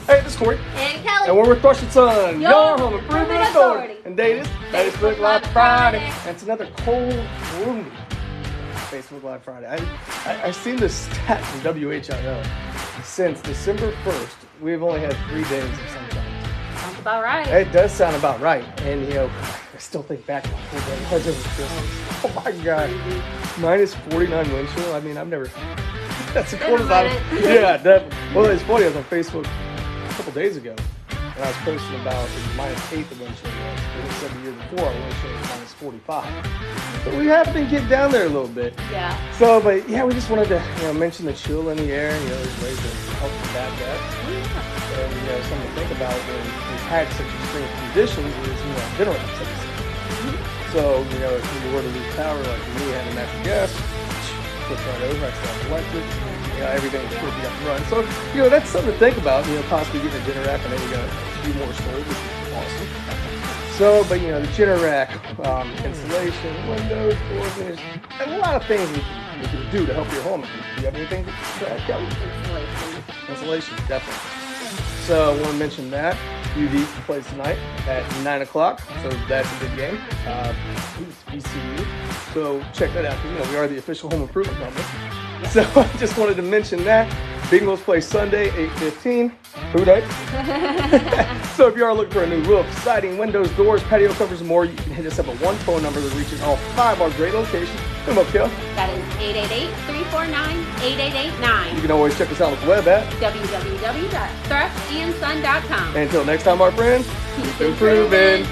Hey, this is Corey. And Kelly. And we're with Thrush and Son, Your Home Improvement Authority. And today is Facebook Live Friday. And it's another cold, gloomy Facebook Live Friday. I've seen this stat from WHIO. Since December 1st, we've only had 3 days of sunshine. Sounds about right. It does sound about right. And, you know, I still think back to the whole day. It was Christmas. Oh, my God. Minus 49 wind chill. I mean, I've never... That's the coldest I've... Yeah, definitely. Well, it's funny. I was on Facebook a couple days ago, and I was posting about minus 8 the wind chill was. It said the year before, our wind chill was minus 45. But we have been getting down there a little bit. Yeah. So, but yeah, we just wanted to, mention the chill in the air, and, there's ways to help combat that. And, something to think about when we've had such extreme conditions is, general upsets. So, if you were to lose power like me, having natural gas, flip right over, I still have electric, everything should be up and running. So, that's something to think about, possibly getting a dinner rack. I know we got a few more sold, which is awesome. So, but, the dinner rack, insulation, windows, doors, there's a lot of things we can do to help your home. Do you have anything to add, Kelly? Insulation, definitely. So, I want to mention that. UD plays tonight at 9 o'clock, so that's a good game. VCU. So check that out, because we are the official home improvement company. So I just wanted to mention that. Bingos play Sunday, 8:15. Who dey? So if you are looking for a new roof, siding, windows, doors, patio covers, and more, you can hit us up at one phone number that reaches all 5 our great locations. Come up, Kel. That is 888-349-8889. You can always check us out on the web at www.thrushandson.com. And until next time, our friends, keep improving.